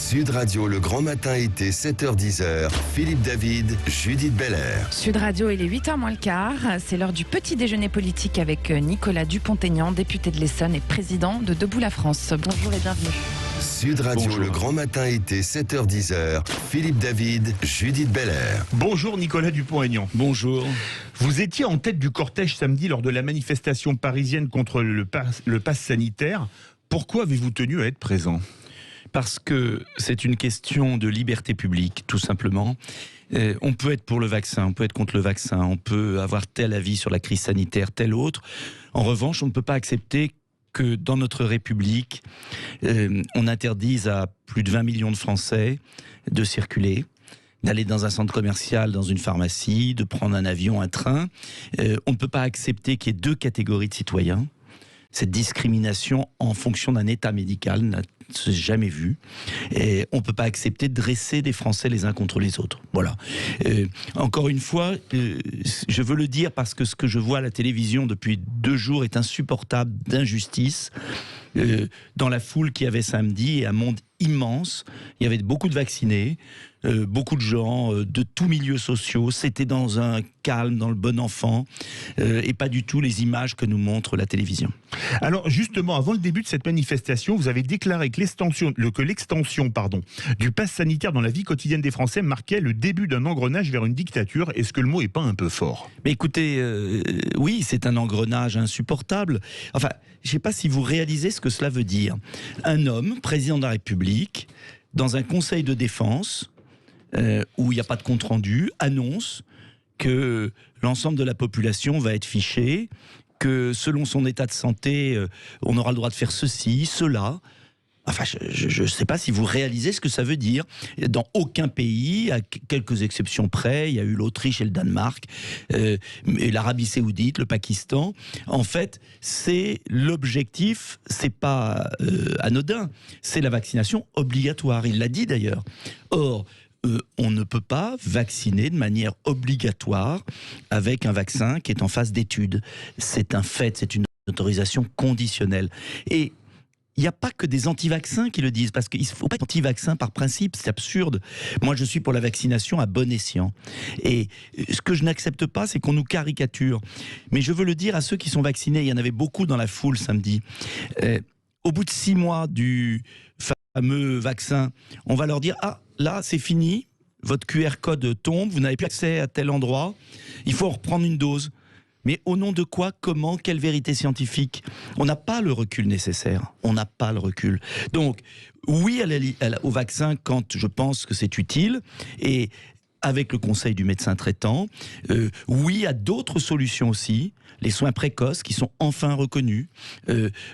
Sud Radio, le grand matin été, 7h-10h. Philippe David, Judith Belair. Sud Radio, il est 8h moins le quart. C'est l'heure du petit déjeuner politique avec Nicolas Dupont-Aignan, député de l'Essonne et président de Debout la France. Bonjour et bienvenue. Sud Radio, Bonjour. le grand matin été, 7h-10h. Philippe David, Judith Belair. Bonjour Nicolas Dupont-Aignan. Bonjour. Vous étiez en tête du cortège samedi lors de la manifestation parisienne contre le pass sanitaire. Pourquoi avez-vous tenu à être présent ? Parce que c'est une question de liberté publique, tout simplement. On peut être pour le vaccin, on peut être contre le vaccin, on peut avoir tel avis sur la crise sanitaire, tel autre. En revanche, on ne peut pas accepter que dans notre République, on interdise à plus de 20 millions de Français de circuler, d'aller dans un centre commercial, dans une pharmacie, de prendre un avion, un train. On ne peut pas accepter qu'il y ait deux catégories de citoyens. Cette discrimination en fonction d'un état médical n'a jamais vu. Et on ne peut pas accepter de dresser des Français les uns contre les autres. Voilà. Encore une fois, je veux le dire parce que ce que je vois à la télévision depuis 2 jours est insupportable d'injustice. Dans la foule qu'il y avait samedi, et un monde immense, il y avait beaucoup de vaccinés, beaucoup de gens de tous milieux sociaux, c'était dans un calme, dans le bon enfant, et pas du tout les images que nous montre la télévision. Alors justement, avant le début de cette manifestation, vous avez déclaré que l'extension du pass sanitaire dans la vie quotidienne des Français marquait le début d'un engrenage vers une dictature. Est-ce que le mot n'est pas un peu fort ? Mais écoutez, oui, c'est un engrenage insupportable. Enfin, je ne sais pas si vous réalisez ce que cela veut dire. Un homme, président de la République, dans un conseil de défense, où il n'y a pas de compte-rendu, annonce que l'ensemble de la population va être fichée, que selon son état de santé, on aura le droit de faire ceci, cela. Enfin, je ne sais pas si vous réalisez ce que ça veut dire. Dans aucun pays, à quelques exceptions près, il y a eu l'Autriche et le Danemark, et l'Arabie Saoudite, le Pakistan. En fait, c'est l'objectif, c'est pas anodin, c'est la vaccination obligatoire. Il l'a dit d'ailleurs. Or, on ne peut pas vacciner de manière obligatoire avec un vaccin qui est en phase d'étude. C'est un fait, c'est une autorisation conditionnelle. Et il n'y a pas que des anti-vaccins qui le disent, parce qu'il ne faut pas être anti-vaccin par principe, c'est absurde. Moi, je suis pour la vaccination à bon escient. Et ce que je n'accepte pas, c'est qu'on nous caricature. Mais je veux le dire à ceux qui sont vaccinés, il y en avait beaucoup dans la foule samedi. Au bout de 6 mois du fameux vaccin, on va leur dire « Ah, là, c'est fini, votre QR code tombe, vous n'avez plus accès à tel endroit, il faut reprendre une dose. » Mais au nom de quoi, comment, quelle vérité scientifique ? On n'a pas le recul nécessaire. On n'a pas le recul. Donc, oui au vaccin quand je pense que c'est utile, et avec le conseil du médecin traitant. Oui à d'autres solutions aussi. Les soins précoces qui sont enfin reconnus.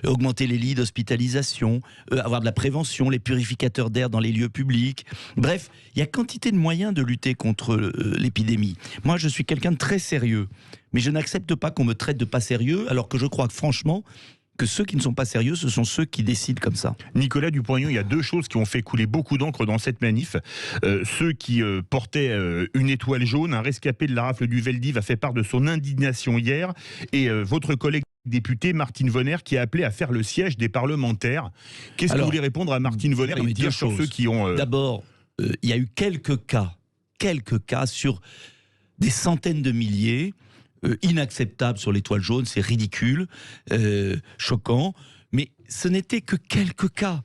Augmenter les lits d'hospitalisation, avoir de la prévention, les purificateurs d'air dans les lieux publics. Bref, il y a quantité de moyens de lutter contre l'épidémie. Moi, je suis quelqu'un de très sérieux. Mais je n'accepte pas qu'on me traite de pas sérieux, alors que je crois que franchement, que ceux qui ne sont pas sérieux, ce sont ceux qui décident comme ça. Nicolas Dupont-Aignan, il y a 2 choses qui ont fait couler beaucoup d'encre dans cette manif. Ceux qui portaient une étoile jaune, un rescapé de la rafle du Veldiv a fait part de son indignation hier, et votre collègue député Martine Vonner qui a appelé à faire le siège des parlementaires. Qu'est-ce que vous voulez répondre à Martine Vonner et dire sur ceux qui ont... D'abord, il y a eu quelques cas sur des centaines de milliers, inacceptable sur l'étoile jaune, c'est ridicule, choquant, mais ce n'était que quelques cas.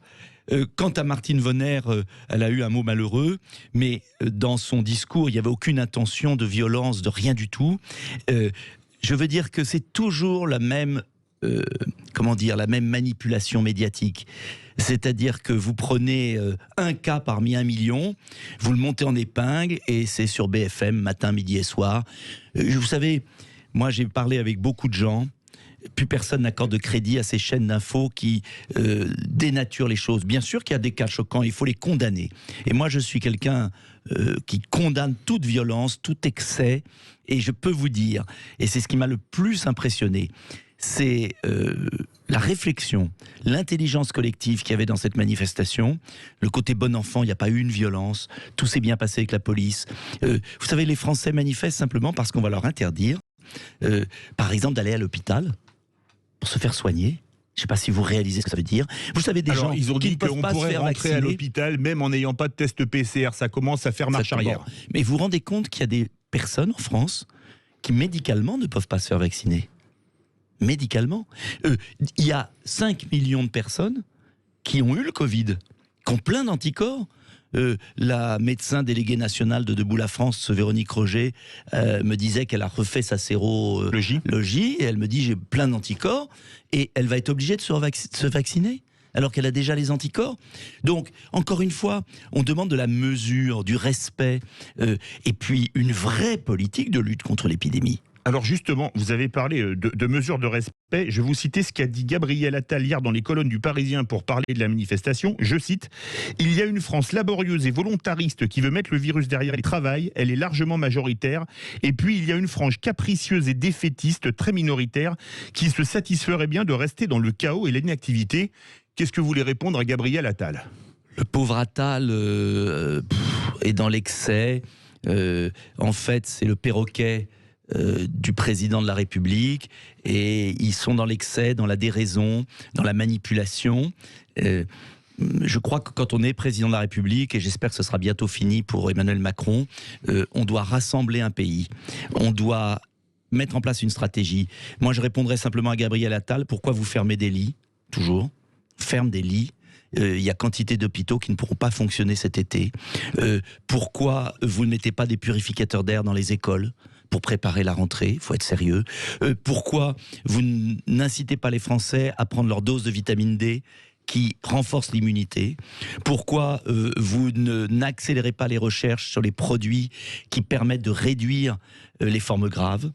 Quant à Martine Vonner, elle a eu un mot malheureux, mais dans son discours, il n'y avait aucune intention de violence, de rien du tout. Je veux dire que c'est toujours la même, la même manipulation médiatique. C'est-à-dire que vous prenez un cas parmi 1 million, vous le montez en épingle, et c'est sur BFM, matin, midi et soir. Vous savez, moi j'ai parlé avec beaucoup de gens, plus personne n'accorde de crédit à ces chaînes d'infos qui dénaturent les choses. Bien sûr qu'il y a des cas choquants, il faut les condamner. Et moi je suis quelqu'un qui condamne toute violence, tout excès, et je peux vous dire, et c'est ce qui m'a le plus impressionné, c'est la réflexion, l'intelligence collective qu'il y avait dans cette manifestation, le côté bon enfant, il n'y a pas eu une violence, tout s'est bien passé avec la police. Vous savez, les Français manifestent simplement parce qu'on va leur interdire, par exemple, d'aller à l'hôpital pour se faire soigner. Je ne sais pas si vous réalisez ce que ça veut dire. Vous savez, des gens ils ont qui dit ne peuvent qu'on pas se pourrait faire rentrer à vacciner. l'hôpital même en n'ayant pas de test PCR. Ça commence à faire marche arrière. Mais vous vous rendez compte qu'il y a des personnes en France qui médicalement ne peuvent pas se faire vacciner. Médicalement. Il y a 5 millions de personnes qui ont eu le Covid, qui ont plein d'anticorps. La médecin déléguée nationale de Debout la France, Véronique Roger, me disait qu'elle a refait sa sérologie et elle me dit j'ai plein d'anticorps et elle va être obligée de se vacciner alors qu'elle a déjà les anticorps. Donc, encore une fois, on demande de la mesure, du respect et puis une vraie politique de lutte contre l'épidémie. Alors justement, vous avez parlé de mesures de respect. Je vais vous citer ce qu'a dit Gabriel Attal hier dans les colonnes du Parisien pour parler de la manifestation. Je cite, « Il y a une France laborieuse et volontariste qui veut mettre le virus derrière les travail. Elle est largement majoritaire. Et puis, il y a une frange capricieuse et défaitiste, très minoritaire, qui se satisferait bien de rester dans le chaos et l'inactivité. » Qu'est-ce que vous voulez répondre à Gabriel Attal ? Le pauvre Attal est dans l'excès. En fait, c'est le perroquet du président de la République et ils sont dans l'excès, dans la déraison, dans la manipulation. Je crois que quand on est président de la République, et j'espère que ce sera bientôt fini pour Emmanuel Macron, on doit rassembler un pays. On doit mettre en place une stratégie. Moi, je répondrai simplement à Gabriel Attal, pourquoi vous fermez des lits ? Toujours. Ferme des lits. Il y a quantité d'hôpitaux qui ne pourront pas fonctionner cet été. Pourquoi vous ne mettez pas des purificateurs d'air dans les écoles ? Pour préparer la rentrée, il faut être sérieux. Pourquoi vous n'incitez pas les Français à prendre leur dose de vitamine D qui renforce l'immunité? Pourquoi vous n'accélérez pas les recherches sur les produits qui permettent de réduire les formes graves,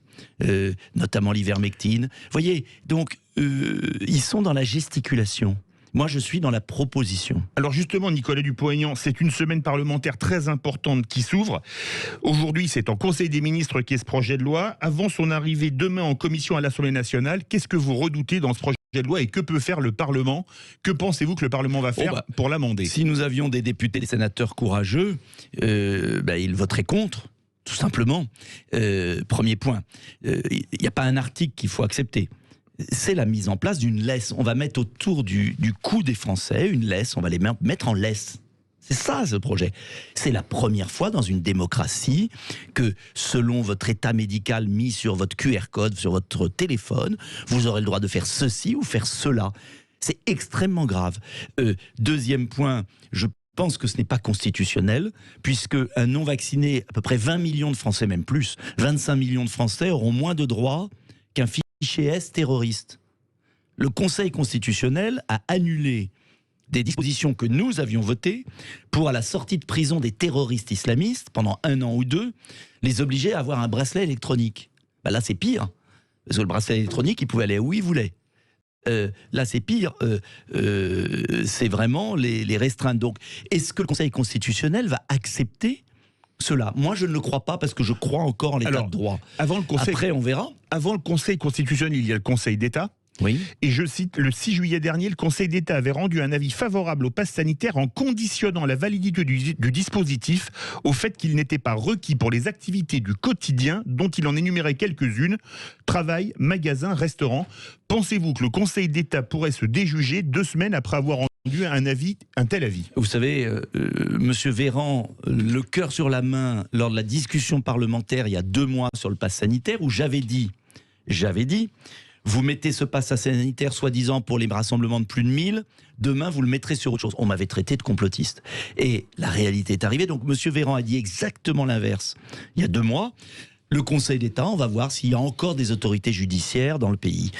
notamment l'ivermectine? Vous voyez, donc, ils sont dans la gesticulation. Moi, je suis dans la proposition. Alors justement, Nicolas Dupont-Aignan, c'est une semaine parlementaire très importante qui s'ouvre. Aujourd'hui, c'est en Conseil des ministres qu'est ce projet de loi. Avant son arrivée demain en commission à l'Assemblée nationale, qu'est-ce que vous redoutez dans ce projet de loi et que peut faire le Parlement? Que pensez-vous que le Parlement va faire pour l'amender? Si nous avions des députés, des sénateurs courageux, ils voteraient contre. Tout simplement. Premier point. Il n'y a pas un article qu'il faut accepter. C'est la mise en place d'une laisse. On va mettre autour du cou des Français une laisse, on va les mettre en laisse. C'est ça, ce projet. C'est la première fois dans une démocratie que, selon votre état médical mis sur votre QR code, sur votre téléphone, vous aurez le droit de faire ceci ou faire cela. C'est extrêmement grave. Deuxième point, je pense que ce n'est pas constitutionnel, puisque un non-vacciné, à peu près 20 millions de Français, même plus, 25 millions de Français auront moins de droits qu'un fichier S terroriste. Le Conseil constitutionnel a annulé des dispositions que nous avions votées pour, à la sortie de prison des terroristes islamistes, pendant 1 an ou 2, les obliger à avoir un bracelet électronique. Là, c'est pire. Parce que le bracelet électronique, il pouvait aller où il voulait. Là, c'est pire. C'est vraiment les restreindre. Donc, est-ce que le Conseil constitutionnel va accepter cela? Moi, je ne le crois pas parce que je crois encore en l'état de droit. Après, on verra. Avant le Conseil constitutionnel, il y a le Conseil d'État. Oui. Et je cite, le 6 juillet dernier, le Conseil d'État avait rendu un avis favorable au pass sanitaire en conditionnant la validité du dispositif au fait qu'il n'était pas requis pour les activités du quotidien, dont il en énumérait quelques-unes, travail, magasin, restaurant. Pensez-vous que le Conseil d'État pourrait se déjuger 2 semaines après avoir rendu un tel avis? Vous savez, Monsieur Véran, le cœur sur la main, lors de la discussion parlementaire il y a 2 mois sur le pass sanitaire, où j'avais dit, vous mettez ce pass sanitaire soi-disant pour les rassemblements de plus de 1000, demain vous le mettrez sur autre chose. On m'avait traité de complotiste. Et la réalité est arrivée. Donc Monsieur Véran a dit exactement l'inverse il y a 2 mois. Le Conseil d'État, on va voir s'il y a encore des autorités judiciaires dans le pays.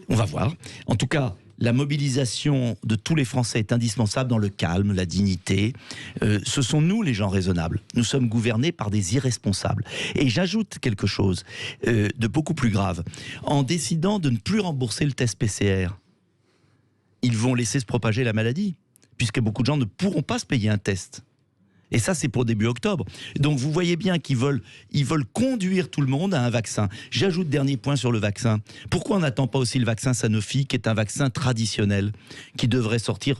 On va voir. En tout cas, la mobilisation de tous les Français est indispensable dans le calme, la dignité. Ce sont nous les gens raisonnables. Nous sommes gouvernés par des irresponsables. Et j'ajoute quelque chose de beaucoup plus grave. En décidant de ne plus rembourser le test PCR, ils vont laisser se propager la maladie, puisque beaucoup de gens ne pourront pas se payer un test. Et ça, c'est pour début octobre. Donc vous voyez bien qu'ils veulent conduire tout le monde à un vaccin. J'ajoute dernier point sur le vaccin. Pourquoi on n'attend pas aussi le vaccin Sanofi, qui est un vaccin traditionnel, qui devrait sortir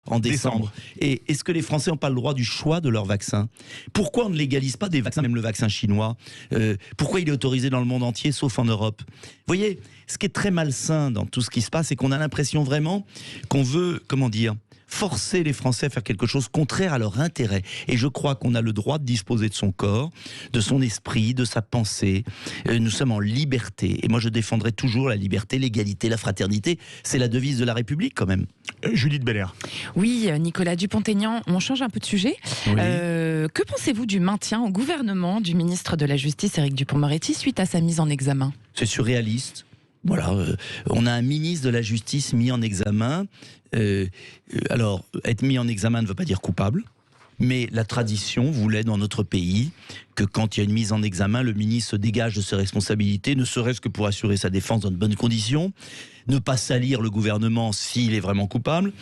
en décembre. Et est-ce que les Français n'ont pas le droit du choix de leur vaccin? Pourquoi on ne légalise pas des vaccins, même le vaccin chinois? Pourquoi il est autorisé dans le monde entier, sauf en Europe? Vous voyez, ce qui est très malsain dans tout ce qui se passe, c'est qu'on a l'impression vraiment qu'on veut, forcer les Français à faire quelque chose contraire à leur intérêt. Et je crois qu'on a le droit de disposer de son corps, de son esprit, de sa pensée. Nous sommes en liberté. Et moi, je défendrai toujours la liberté, l'égalité, la fraternité. C'est la devise de la République, quand même. Judith Belair. Oui, Nicolas Dupont-Aignan, on change un peu de sujet. Oui. Que pensez-vous du maintien au gouvernement du ministre de la Justice, Éric Dupond-Moretti, suite à sa mise en examen? C'est surréaliste. Voilà, on a un ministre de la Justice mis en examen. Alors, être mis en examen ne veut pas dire coupable, mais la tradition voulait dans notre pays que quand il y a une mise en examen, le ministre se dégage de ses responsabilités, ne serait-ce que pour assurer sa défense dans de bonnes conditions, ne pas salir le gouvernement s'il est vraiment coupable.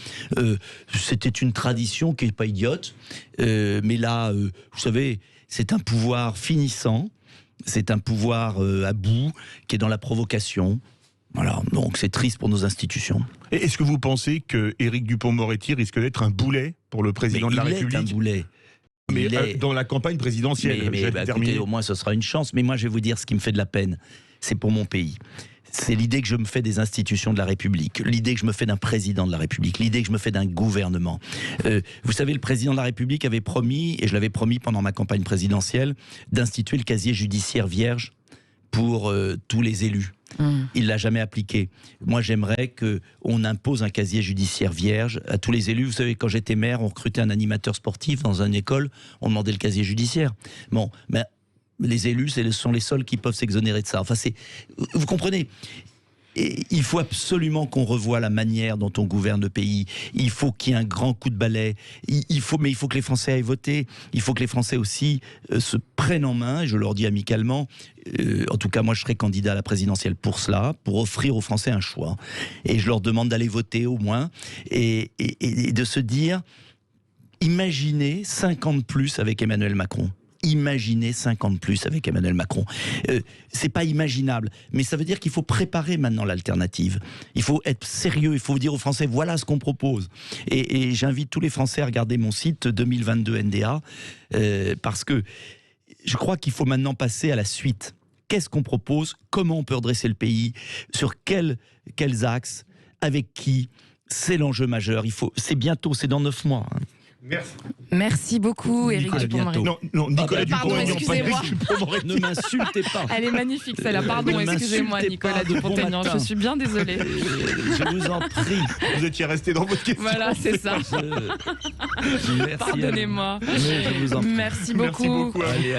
C'était une tradition qui n'est pas idiote, mais là, vous savez, c'est un pouvoir finissant. C'est un pouvoir à bout qui est dans la provocation. Voilà, donc c'est triste pour nos institutions. Et est-ce que vous pensez que Éric Dupond-Moretti risque d'être un boulet pour le président de la République? Il est un boulet. Mais dans la campagne présidentielle, écoutez, au moins ce sera une chance. Mais moi, je vais vous dire ce qui me fait de la peine. C'est pour mon pays. C'est l'idée que je me fais des institutions de la République, l'idée que je me fais d'un président de la République, l'idée que je me fais d'un gouvernement. Vous savez, le président de la République avait promis, et je l'avais promis pendant ma campagne présidentielle, d'instituer le casier judiciaire vierge pour tous les élus. Il ne l'a jamais appliqué. Moi, j'aimerais qu'on impose un casier judiciaire vierge à tous les élus. Vous savez, quand j'étais maire, on recrutait un animateur sportif dans une école, on demandait le casier judiciaire. Bon, ben, les élus, ce sont les seuls qui peuvent s'exonérer de ça. Enfin, vous comprenez? Et il faut absolument qu'on revoie la manière dont on gouverne le pays. Il faut qu'il y ait un grand coup de balai. Mais il faut que les Français aillent voter. Il faut que les Français aussi se prennent en main. Et je leur dis amicalement, en tout cas moi je serai candidat à la présidentielle pour cela, pour offrir aux Français un choix. Et je leur demande d'aller voter au moins et de se dire, imaginez 50 plus avec Emmanuel Macron. Imaginez 50 plus avec Emmanuel Macron. C'est pas imaginable, mais ça veut dire qu'il faut préparer maintenant l'alternative. Il faut être sérieux, il faut dire aux Français, voilà ce qu'on propose. Et j'invite tous les Français à regarder mon site 2022 NDA, parce que je crois qu'il faut maintenant passer à la suite. Qu'est-ce qu'on propose? Comment on peut redresser le pays? Sur quels axes? Avec qui? C'est l'enjeu majeur. C'est bientôt, c'est dans 9 mois. Hein. Merci. Merci beaucoup, Éric Dupond-Moretti. Non, Nicolas Dupond-Aignan, excusez-moi. Ne m'insultez pas. Elle est magnifique, celle-là. Pardon, excusez-moi, Nicolas Dupond-Aignan. Je suis bien désolée. Je vous en prie. Vous étiez resté dans votre question. Voilà, c'est ça. Merci. Pardonnez-moi. Je vous en prie. Merci beaucoup. Merci beaucoup. Allez,